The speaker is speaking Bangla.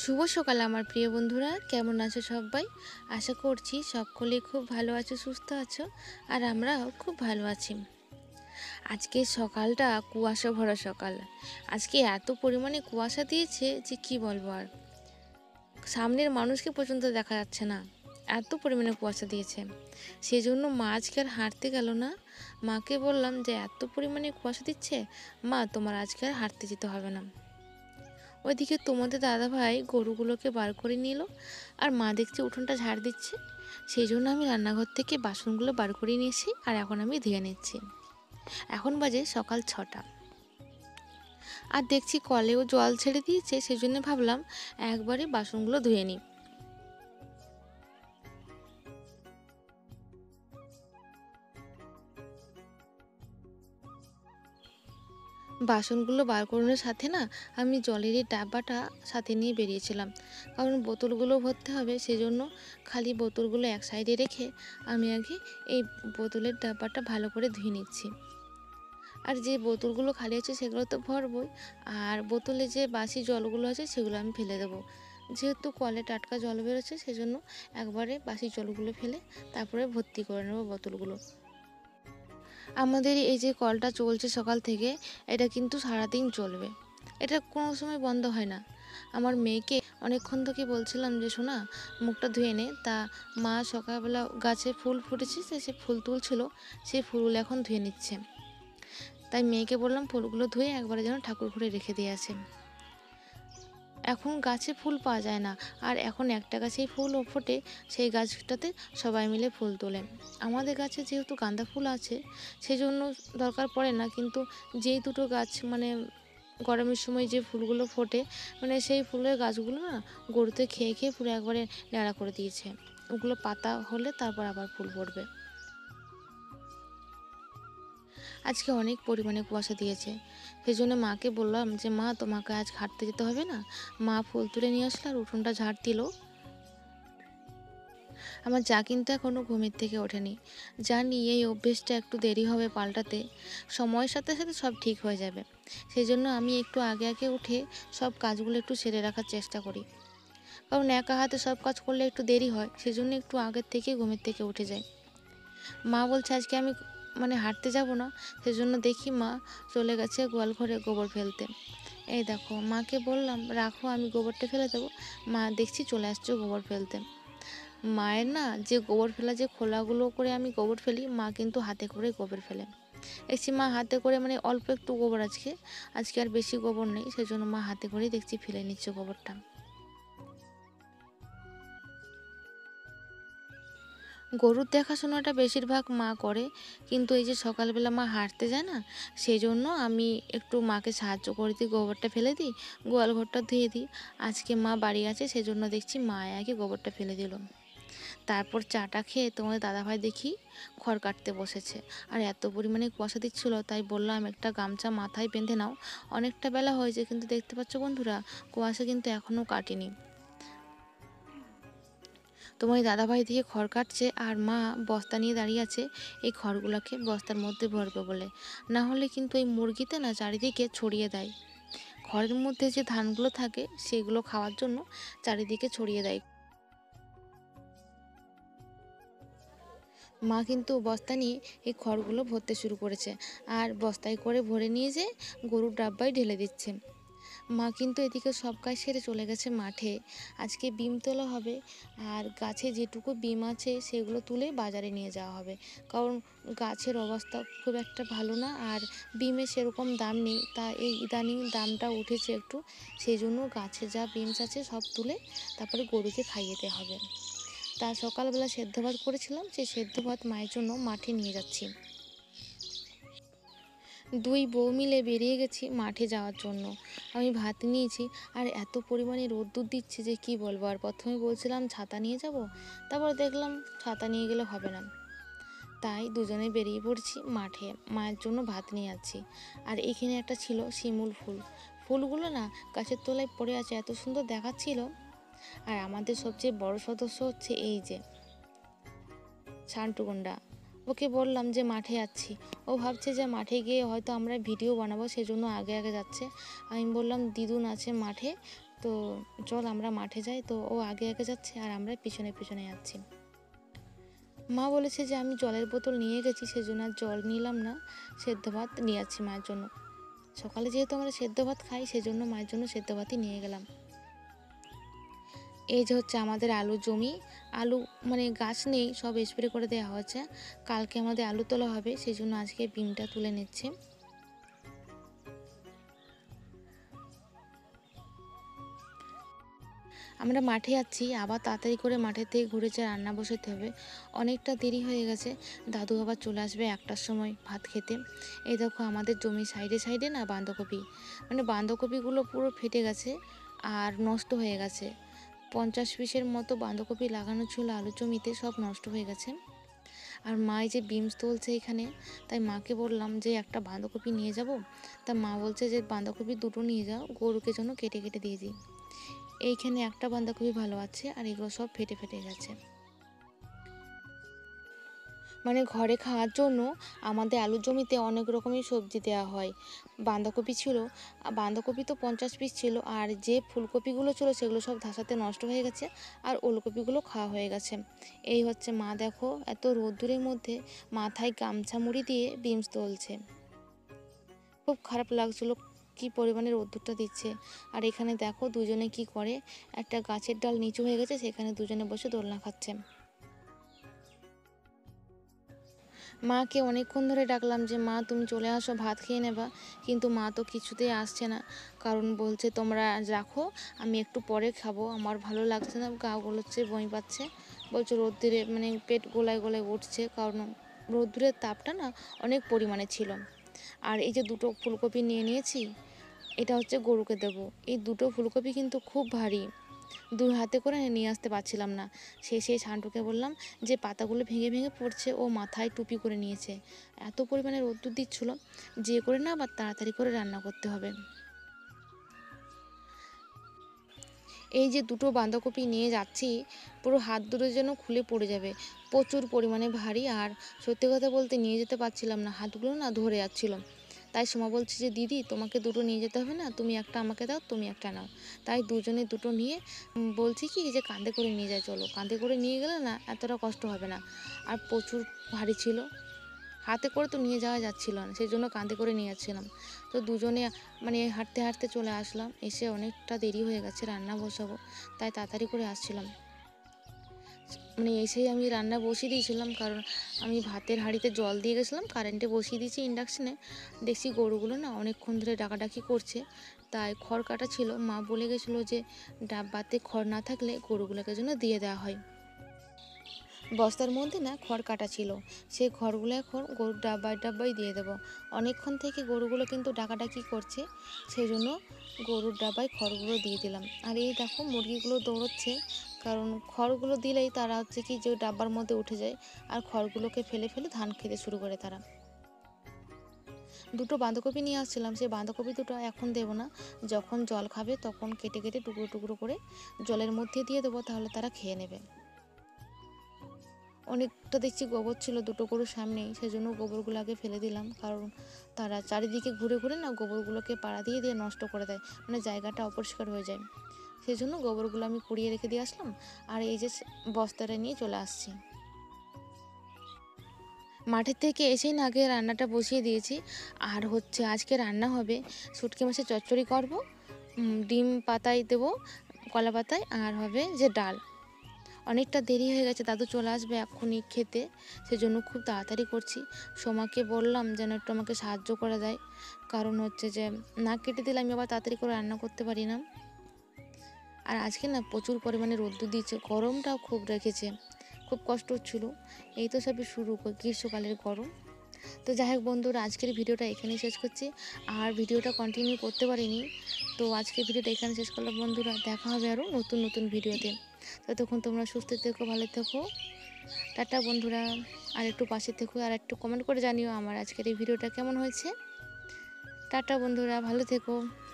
শুভ সকাল আমার প্রিয় বন্ধুরা, কেমন আছো সবাই? আশা করছি সকলেই খুব ভালো আছো, সুস্থ আছো। আর আমরাও খুব ভালো আছি। আজকে সকালটা কুয়াশা ভরা সকাল। আজকে এত পরিমাণে কুয়াশা দিয়েছে যে কি বলবো আর, সামনের মানুষকে পর্যন্ত দেখা যাচ্ছে না, এত পরিমাণে কুয়াশা দিয়েছে। সেই জন্য মা আজকে আর হাঁটতে গেল না। মাকে বললাম যে এত পরিমাণে কুয়াশা দিচ্ছে, মা তোমার আজকে আর হাঁটতে যেতে হবে না। ওইদিকে তোমাদের দাদাভাই গরুগুলোকে বার করে নিল, আর মা দেখছি উঠোনটা ঝাড় দিচ্ছে। সেই জন্য আমি রান্নাঘর থেকে বাসনগুলো বার করে নিয়েছি, আর এখন আমি ধুয়ে নিচ্ছি। এখন বাজে সকাল 6টা। আর দেখছি কলেও জল ছেড়ে দিয়েছে, সেই জন্য ভাবলাম একবারে বাসনগুলো ধুয়ে নিই। বাসনগুলো বার করানোর সাথে না, আমি জলের এই ডাব্বাটা সাথে নিয়ে বেরিয়েছিলাম, কারণ বোতলগুলো ভরতে হবে। সেজন্য খালি বোতলগুলো এক সাইডে রেখে আমি আগে এই বোতলের ডাব্বাটা ভালো করে ধুয়ে নিচ্ছি। আর যে বোতলগুলো খালি আছে সেগুলো তো ভরবই, আর বোতলে যে বাসি জলগুলো আছে সেগুলো আমি ফেলে দেবো। যেহেতু কলে টাটকা জল বেরোচ্ছে, সেজন্য একবারে বাসি জলগুলো ফেলে তারপরে ভর্তি করে নেবো বোতলগুলো। আমাদের এই যে কলটা চলছে সকাল থেকে, এটা কিন্তু সারাদিন চলবে, এটা কোনো সময় বন্ধ হয় না। আমার মেয়েকে অনেকক্ষণ থেকে বলছিলাম যে শোনা, মুখটা ধুয়ে নে। তা মা সকালবেলা গাছে ফুল ফুটেছে, সে ফুল তুলছিল, সেই ফুলগুলো এখন ধুয়ে নিচ্ছে। তাই মেয়েকে বললাম ফুলগুলো ধুয়ে একবারে যেন ঠাকুর ঘরে রেখে দিয়ে আসে। এখন গাছে ফুল পাওয়া যায় না, আর এখন একটা গাছেই ফুলও ফোটে, সেই গাছটাতে সবাই মিলে ফুল তোলে। আমাদের গাছে যেহেতু গাঁদা ফুল আছে, সেই জন্য দরকার পড়ে না, কিন্তু যেই দুটো গাছ মানে গরমের সময় যে ফুলগুলো ফোটে, মানে সেই ফুলের গাছগুলো না গরুতে খেয়ে খেয়ে পুরো একবারে ন্যাড়া করে দিয়েছে। ওগুলো পাতা হলে তারপর আবার ফুল ফুটবে। আজকে অনেক পরিমাণে কুয়াশা দিয়েছে, সেই জন্য মাকে বললাম যে মা তোমাকে আজ হাঁটতে যেতে হবে না। মা ফুল তুলে নিয়ে আসলো আর উঠোনটা ঝাড় দিল। আমার যা কিন্তু এখনও ঘুমের থেকে ওঠেনি। জানি এই অভ্যেসটা একটু দেরি হবে পাল্টাতে, সময়ের সাথে সাথে সব ঠিক হয়ে যাবে। সেই জন্য আমি একটু আগে আগে উঠে সব কাজগুলো একটু সেরে রাখার চেষ্টা করি, কারণ একা হাতে সব কাজ করলে একটু দেরি হয়। সেই জন্য একটু আগের থেকে ঘুমের থেকে উঠে যাই। মা বলছে আজকে আমি হাঁটতে যাব না, সেজন্য দেখি মা চলে গেছে গোয়াল ঘরে গোবর ফেলতে। এই দেখো, মাকে বললাম রাখো আমি গোবরটা ফেলে দেবো, মা দেখছি চলে আসছে গোবর ফেলতে। মায়ের না যে গোবর ফেলা যে খোলাগুলো করে আমি গোবর ফেলি, মা কিন্তু হাতে করে গোবর ফেলে। দেখছি মা হাতে করে অল্প একটু গোবর, আজকে আজকে আর বেশি গোবর নেই, সেজন্য মা হাতে করেই দেখছি ফেলে নিচ্ছে গোবরটা। গরুর দেখাশোনাটা বেশিরভাগ মা করে, কিন্তু এই যে সকালবেলা মা হাঁটতে যায় না, সেই জন্য আমি একটু মাকে সাহায্য করে দিই, গোবরটা ফেলে দিই, গোয়াল ঘরটা ধুয়ে দিই। আজকে মা বাড়ি আছে, সেজন্য দেখছি মা আগে গোবরটা ফেলে দিল। তারপর চাটা খেয়ে তোমাদের দাদাভাই দেখি খড় কাটতে বসেছে। আর এত পরিমাণে কুয়াশা দিচ্ছিল, তাই বললাম একটা গামছা মাথায় বেঁধে নাও, অনেকটা বেলা হয়েছে। কিন্তু দেখতে পাচ্ছ বন্ধুরা, কুয়াশা কিন্তু এখনও কাটেনি। তোমার এই দাদাভাই দিয়ে খড় কাটছে, আর মা বস্তা নিয়ে দাঁড়িয়ে আছে এই খড়গুলোকে বস্তার মধ্যে ভরবে বলে। না হলে কিন্তু এই মুরগিতে না চারিদিকে ছড়িয়ে দেয়, খড়ের মধ্যে যে ধানগুলো থাকে সেগুলো খাওয়ার জন্য চারিদিকে ছড়িয়ে দেয়। মা কিন্তু বস্তা নিয়ে এই খড়গুলো ভরতে শুরু করেছে, আর বস্তায় করে ভরে নিয়ে যেয়ে গরুর ডাব্বায় ঢেলে দিচ্ছে। মা কিন্তু এদিকে সব কাজ সেরে চলে গেছে মাঠে। আজকে বিম তোলা হবে, আর গাছে যেটুকু বিম আছে সেগুলো তুলে বাজারে নিয়ে যাওয়া হবে, কারণ গাছের অবস্থা খুব একটা ভালো না, আর বিমে সেরকম দাম নেই। তা এই ইদানিং দামটা উঠেছে একটু, সেই জন্য গাছে যা বিমস আছে সব তুলে তারপরে গরুকে খাইয়ে দেওয়া হবে। তা সকালবেলা সেদ্ধ ভাত করেছিলাম, সেই সেদ্ধ ভাত মায়ের জন্য মাঠে নিয়ে যাচ্ছি। দুই বউ মিলে বেরিয়ে গেছি মাঠে যাওয়ার জন্য। আমি ভাত নিয়েছি, আর এত পরিমাণে রোদ্দুর দিচ্ছে যে কি বলবো। আর প্রথমে বলছিলাম ছাতা নিয়ে যাব, তারপর দেখলাম ছাতা নিয়ে গেলে হবে না, তাই দুজনে বেরিয়ে পড়ছি মাঠে, মায়ের জন্য ভাত নিয়ে যাচ্ছি। আর এখানে একটা ছিল শিমুল ফুল, ফুলগুলো না গাছের তলায় পড়ে আছে, এত সুন্দর দেখাচ্ছিল। আর আমাদের সবচেয়ে বড় সদস্য হচ্ছে এই যে শান্টুগুন্ডা। ওকে বললাম যে মাঠে যাচ্ছি, ও ভাবছে যে মাঠে গিয়ে হয়তো আমরা ভিডিও বানাবো, সেজন্য আগে আগে যাচ্ছে। আমি বললাম দিদুন আছে মাঠে, তো চল আমরা মাঠে যাই। তো ও আগে আগে যাচ্ছে আর আমরা পিছনে পিছনে যাচ্ছি। মা বলেছে যে আমি জলের বোতল নিয়ে গেছি, সেজন্য আর জল নিলাম না, সেদ্ধ ভাত নিয়ে যাচ্ছি মায়ের জন্য। সকালে যেহেতু আমরা সেদ্ধ ভাত খাই, সেজন্য মায়ের জন্য সেদ্ধ ভাতই নিয়ে গেলাম। এই যে হচ্ছে আমাদের আলু জমি। আলু মানে গাছ নেই, সব স্প্রে করে দেওয়া হয়েছে। কালকে আমাদের আলু তোলা হবে, সেই জন্য আজকে বিমটা তুলে নিচ্ছে। আমরা মাঠে যাচ্ছি, আবার তাড়াতাড়ি করে মাঠের থেকে ঘুরেছে রান্না বসাতে হবে। অনেকটা দেরি হয়ে গেছে, দাদু আবার চলে আসবে 1টার সময় ভাত খেতে। এই দেখো আমাদের জমি সাইডে সাইডে না বাঁধাকপি, মানে বাঁধাকপিগুলো পুরো ফেটে গেছে আর নষ্ট হয়ে গেছে। 50 পিসের মতো বাঁধাকপি লাগানো ছিল আলু জমিতে, সব নষ্ট হয়ে গেছে। আর মা এই যে বিমস তুলছে এখানে, তাই মাকে বললাম যে একটা বাঁধাকপি নিয়ে যাব। তা মা বলছে যে বাঁধাকপি দুটো নিয়ে যাও, গরুকে জন্য কেটে কেটে দিয়ে দিই। এইখানে একটা বাঁধাকপি ভালো আছে আর এগুলো সব ফেটে ফেটে গেছে। মানে ঘরে খাওয়ার জন্য আমাদের আলুর জমিতে অনেক রকমের সবজি দেওয়া হয়। বাঁধাকপি ছিল, বাঁধাকপি তো 50 পিস ছিল, আর যে ফুলকপিগুলো ছিল সেগুলো সব ধাসাতে নষ্ট হয়ে গেছে, আর ওলকপিগুলো খাওয়া হয়ে গেছে। এই হচ্ছে মা, দেখো এত রোদ্দুরের মধ্যে মাথায় গামছা মুড়ি দিয়ে বিমস তুলছে। খুব খারাপ লাগছিলো কি পরিমাণে রোদ্দুরটা দিচ্ছে। আর এখানে দেখো দুজনে কি করে, একটা গাছের ডাল নিচু হয়ে গেছে, সেখানে দুজনে বসে দোলনা খাচ্ছে। মাকে অনেকক্ষণ ধরে ডাকলাম যে মা তুমি চলে আসো, ভাত খেয়ে নেবা, কিন্তু মা তো কিছুতেই আসছে না। কারণ বলছে তোমরা রাখো, আমি একটু পরে খাবো, আমার ভালো লাগছে না, গা গুলোচ্ছে, বমি পাচ্ছে। বলছে রোদ্দুরে মানে পেট গোলায় গোলায় উঠছে, কারণ রোদ্দুরের তাপটা না অনেক পরিমাণে ছিল। আর এই যে দুটো ফুলকপি নিয়ে নিয়েছি, এটা হচ্ছে গরুকে দেবো। এই দুটো ফুলকপি কিন্তু খুব ভারী, 2 হাতে করে নিয়ে আসতে পারছিলাম না। শেষে ছান্টুকে বললাম যে পাতাগুলো ভেঙে ভেঙে পড়ছে, ও মাথায় টুপি করে নিয়েছে। এত পরিমাণে রোদ্দুর দিচ্ছিল, যে করে না আবার তাড়াতাড়ি করে রান্না করতে হবে। এই যে দুটো বাঁধাকপি নিয়ে যাচ্ছি, পুরো হাত দুটো যেন খুলে পড়ে যাবে, প্রচুর পরিমাণে ভারী। আর সত্যি কথা বলতে নিয়ে যেতে পারছিলাম না, হাতগুলো না ধরে যাচ্ছিল। তাই সোমা বলছে যে দিদি তোমাকে দুটো নিয়ে যেতে হবে না, তুমি একটা আমাকে দাও, তুমি একটা নাও। তাই দুজনে দুটো নিয়ে বলছি কি যে কাঁধে করে নিয়ে যায়, চলো কাঁধে করে নিয়ে গেলে না এতটা কষ্ট হবে না। আর প্রচুর ভারী ছিল, হাতে করে তো নিয়ে যাওয়া যাচ্ছিল না, সেই জন্য কাঁধে করে নিয়ে যাচ্ছিলাম। তো দুজনে মানে হাঁটতে হাঁটতে চলে আসলাম, এসে অনেকটা দেরি হয়ে গেছে, রান্না বসাবো, তাই তাড়াতাড়ি করে আসছিলাম। মানে এসেই আমি রান্না বসিয়ে দিয়েছিলাম, কারণ আমি ভাতের হাঁড়িতে জল দিয়ে গেছিলাম, কারেন্টে বসিয়ে দিয়েছি ইন্ডাকশানে। দেখছি গরুগুলো না অনেকক্ষণ ধরে ডাকাডাকি করছে, তাই খড় কাটা ছিল। মা বলে গেছিলো যে ডাব্বাতে খড় না থাকলে গরুগুলোকে জন্য দিয়ে দেওয়া হয়। বস্তার মধ্যে না খড় কাটা ছিল, সেই খড়গুলো এখন গরুর ডাব্বায় ডাব্বায় দিয়ে দেবো। অনেকক্ষণ থেকে গরুগুলো কিন্তু ডাকাডাকি করছে, সেই জন্য গরুর ডাব্বায় খড়গুলো দিয়ে দিলাম। আর এই দেখো মুরগিগুলো দৌড়চ্ছে, কারণ খড়গুলো দিলেই তারা হচ্ছে কি যে ডাব্বার মধ্যে উঠে যায়, আর খড়গুলোকে ফেলে ফেলে ধান খেতে শুরু করে তারা। দুটো বাঁধাকপি নিয়ে আসছিলাম, সেই বাঁধাকপি দুটো এখন দেবো না, যখন জল খাবে তখন কেটে কেটে টুকরো টুকরো করে জলের মধ্যে দিয়ে দেবো, তাহলে তারা খেয়ে নেবে। অনেকটা দেখছি গোবর ছিল দুটো গরুর সামনেই, সেই জন্য গোবরগুলো আগে ফেলে দিলাম, কারণ তারা চারিদিকে ঘুরে ঘুরে না গোবরগুলোকে পাড়া দিয়ে দিয়ে নষ্ট করে দেয়, মানে জায়গাটা অপরিষ্কার হয়ে যায়। সেই জন্য গোবরগুলো আমি কুড়িয়ে রেখে দিয়ে আসলাম, আর এই যে বস্তাটা নিয়ে চলে আসছি। মাঠের থেকে এসেই না আগে রান্নাটা বসিয়ে দিয়েছি। আর হচ্ছে আজকে রান্না হবে শুটকি মাছের চচ্চড়ি করব, ডিম পাতায় দেবো, কলা পাতায়, আর হবে যে ডাল। অনেকটা দেরি হয়ে গেছে, দাদু চলে আসবে এক্ষুনি খেতে, সেজন্য খুব তাড়াতাড়ি করছি। সোমাকে বললাম যেন একটু আমাকে সাহায্য করে দেয়, কারণ হচ্ছে যে না কেটে দিলে আমি আবার তাড়াতাড়ি করে রান্না করতে পারি না। আর আজকে না প্রচুর পরিমাণে রোদ্দুর দিচ্ছে, গরমটাও খুব রেখেছে, খুব কষ্ট হচ্ছিলো। এই তো সবে শুরু গ্রীষ্মকালের গরম। তো যাই হোক বন্ধুরা, আজকের ভিডিওটা এখানেই শেষ করছি, আর ভিডিওটা কন্টিনিউ করতে পারিনি। তো আজকের ভিডিওটা এখানে শেষ করলাম বন্ধুরা, দেখা হবে আরও নতুন নতুন ভিডিওতে। ততক্ষণ তোমরা সুস্থ থেকো, ভালো থেকো, টাটা বন্ধুরা। আর একটু পাশে থেকো, আর একটু কমেন্ট করে জানিও আমার আজকের এই ভিডিওটা কেমন হয়েছে। টাটা বন্ধুরা, ভালো থেকো।